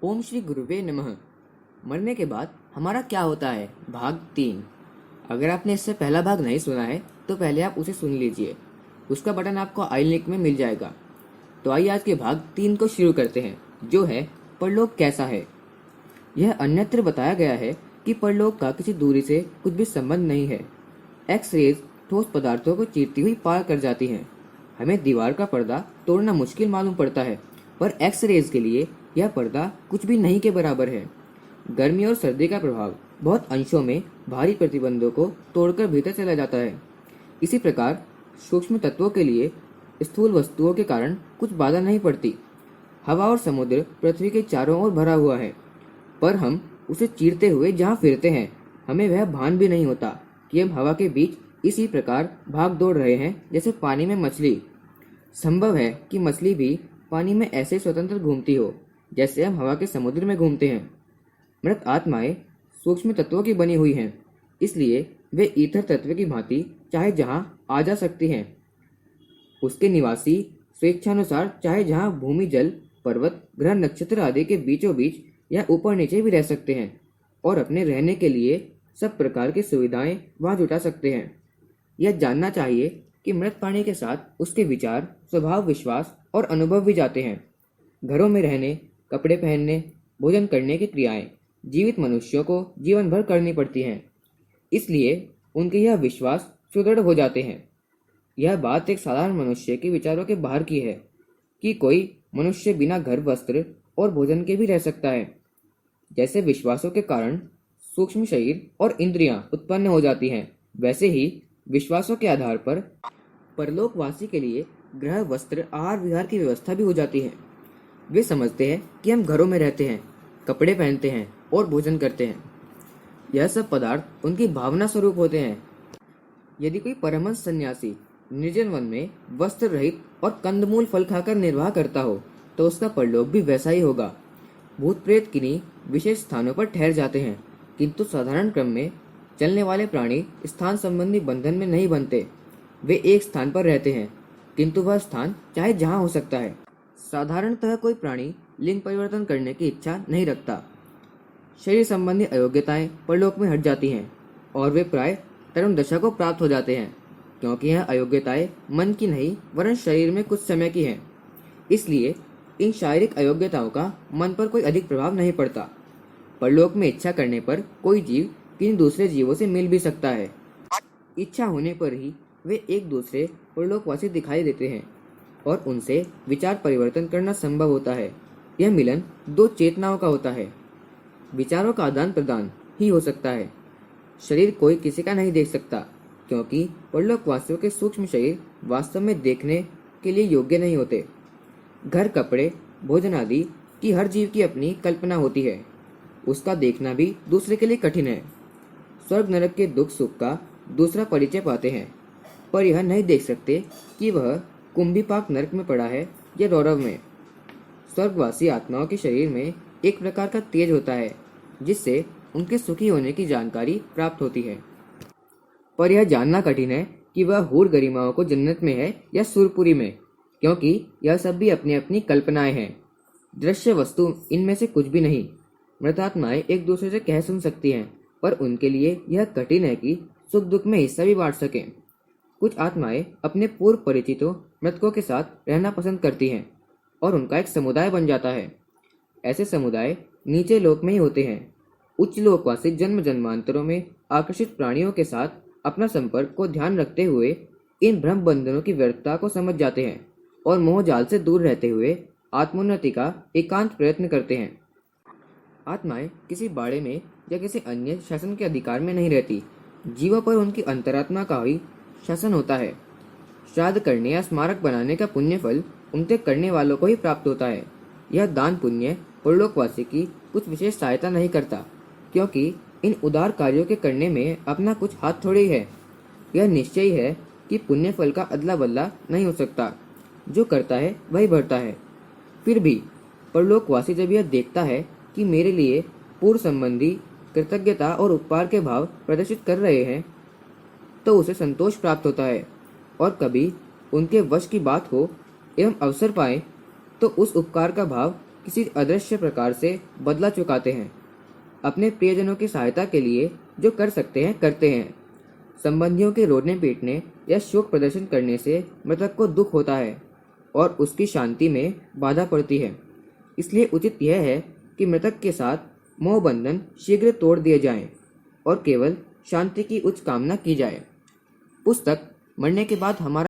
ओम श्री गुरुवे नमः। मरने के बाद हमारा क्या होता है, भाग 3। अगर आपने इससे पहला भाग नहीं सुना है तो पहले आप उसे सुन लीजिए। उसका बटन आपको आई लिंक में मिल जाएगा। तो आइए आज के भाग 3 को शुरू करते हैं, जो है परलोक कैसा है। यह अन्यत्र बताया गया है कि परलोक का किसी दूरी से कुछ भी संबंध नहीं है। एक्स रेज ठोस पदार्थों को चीरती हुई पार कर जाती हैं। हमें दीवार का पर्दा तोड़ना मुश्किल मालूम पड़ता है, पर एक्स रेज के लिए यह पर्दा कुछ भी नहीं के बराबर है। गर्मी और सर्दी का प्रभाव बहुत अंशों में भारी प्रतिबंधों को तोड़कर भीतर चला जाता है। इसी प्रकार सूक्ष्म तत्वों के लिए स्थूल वस्तुओं के कारण कुछ बाधा नहीं पड़ती। हवा और समुद्र पृथ्वी के चारों ओर भरा हुआ है, पर हम उसे चीरते हुए जहाँ फिरते हैं हमें वह भान भी नहीं होता कि हम हवा के बीच इसी प्रकार भाग दौड़ रहे हैं जैसे पानी में मछली। संभव है कि मछली भी पानी में ऐसे स्वतंत्र घूमती हो जैसे हम हवा के समुद्र में घूमते हैं। मृत आत्माएं सूक्ष्म तत्वों की बनी हुई हैं, इसलिए वे ईथर तत्व की भांति चाहे जहां आ जा सकती हैं। उसके निवासी स्वेच्छानुसार चाहे जहां भूमि, जल, पर्वत, ग्रह, नक्षत्र आदि के बीचों बीच या ऊपर नीचे भी रह सकते हैं और अपने रहने के लिए सब प्रकार की सुविधाएं वहां जुटा सकते हैं। यह जानना चाहिए कि मृत प्राणी के साथ उसके विचार, स्वभाव, विश्वास और अनुभव भी जाते हैं। घरों में रहने, कपड़े पहनने, भोजन करने की क्रियाएं जीवित मनुष्यों को जीवन भर करनी पड़ती हैं, इसलिए उनके यह विश्वास सुदृढ़ हो जाते हैं। यह बात एक साधारण मनुष्य के विचारों के बाहर की है कि कोई मनुष्य बिना घर, वस्त्र और भोजन के भी रह सकता है। जैसे विश्वासों के कारण सूक्ष्म शरीर और इंद्रियां उत्पन्न हो जाती हैं, वैसे ही विश्वासों के आधार पर परलोकवासी के लिए ग्रह, वस्त्र, आहार विहार की व्यवस्था भी हो जाती है। वे समझते हैं कि हम घरों में रहते हैं, कपड़े पहनते हैं और भोजन करते हैं। यह सब पदार्थ उनकी भावना स्वरूप होते हैं। यदि कोई परमहंस सन्यासी निर्जन वन में वस्त्र रहित और कंदमूल फल खाकर निर्वाह करता हो तो उसका परलोक भी वैसा ही होगा। भूत प्रेत किन्हीं विशेष स्थानों पर ठहर जाते हैं, किंतु साधारण क्रम में चलने वाले प्राणी स्थान संबंधी बंधन में नहीं बनते। वे एक स्थान पर रहते हैं, किंतु वह स्थान चाहे जहाँ हो सकता है। साधारणतः कोई प्राणी लिंग परिवर्तन करने की इच्छा नहीं रखता। शरीर संबंधी अयोग्यताएं परलोक में हट जाती हैं और वे प्राय तरुण दशा को प्राप्त हो जाते हैं, क्योंकि यह अयोग्यताएं मन की नहीं वरन शरीर में कुछ समय की हैं। इसलिए इन शारीरिक अयोग्यताओं का मन पर कोई अधिक प्रभाव नहीं पड़ता। परलोक में इच्छा करने पर कोई जीव किन्हीं दूसरे जीवों से मिल भी सकता है। इच्छा होने पर ही वे एक दूसरे परलोकवासी दिखाई देते हैं और उनसे विचार परिवर्तन करना संभव होता है। यह मिलन दो चेतनाओं का होता है। विचारों का आदान प्रदान ही हो सकता है। शरीर कोई किसी का नहीं देख सकता, क्योंकि परलोकवासियों के सूक्ष्म शरीर वास्तव में देखने के लिए योग्य नहीं होते। घर, कपड़े, भोजन आदि की हर जीव की अपनी कल्पना होती है। उसका देखना भी दूसरे के लिए कठिन है। स्वर्ग नरक के दुख सुख का दूसरा परिचय पाते हैं, पर यह नहीं देख सकते कि वह कुंभीपाक नरक में पड़ा है या रौरव में। स्वर्गवासी आत्माओं के शरीर में एक प्रकार का तेज होता है, जिससे उनके सुखी होने की जानकारी प्राप्त होती है, पर यह जानना कठिन है कि वह हूर गरिमाओं को जन्नत में है या सुरपुरी में, क्योंकि यह सब भी अपनी अपनी कल्पनाएं हैं। दृश्य वस्तु इनमें से कुछ भी नहीं। मृतात्माएं एक दूसरे से कह सुन सकती हैं, पर उनके लिए यह कठिन है कि सुख दुख में हिस्सा भी बांट सकें। कुछ आत्माएं अपने पूर्व परिचितों मृतकों के साथ रहना पसंद करती हैं और उनका एक समुदाय बन जाता है। ऐसे समुदाय नीचे लोक में ही होते हैं। उच्च लोकवासी जन्म जन्मांतरों में आकर्षित प्राणियों के साथ अपना संपर्क को ध्यान रखते हुए इन भ्रम बंधनों की व्यर्थता को समझ जाते हैं और मोह जाल से दूर रहते हुए आत्मोन्नति का एकांत प्रयत्न करते हैं। आत्माएं किसी बाड़े में या किसी अन्य शासन के अधिकार में नहीं रहती। जीवों पर उनकी अंतरात्मा का ही शासन होता है। श्राद्ध करने या स्मारक बनाने का पुण्य फल उनके करने वालों को ही प्राप्त होता है। यह दान पुण्य परलोकवासी की कुछ विशेष सहायता नहीं करता, क्योंकि इन उदार कार्यों के करने में अपना कुछ हाथ थोड़ी है। यह निश्चय है कि पुण्य फल का अदला बदला नहीं हो सकता। जो करता है वही भरता है। फिर भी परलोकवासी जब यह देखता है कि मेरे लिए पूर्व संबंधी कृतज्ञता और उपकार के भाव प्रदर्शित कर रहे हैं, तो उसे संतोष प्राप्त होता है। और कभी उनके वश की बात हो एवं अवसर पाए तो उस उपकार का भाव किसी अदृश्य प्रकार से बदला चुकाते हैं। अपने प्रियजनों की सहायता के लिए जो कर सकते हैं करते हैं। संबंधियों के रोने पीटने या शोक प्रदर्शन करने से मृतक को दुख होता है और उसकी शांति में बाधा पड़ती है। इसलिए उचित यह है कि मृतक के साथ मोह बंधन शीघ्र तोड़ दिए जाएं और केवल शांति की उच्च कामना की जाए। पुस्तक मरने के बाद हमारा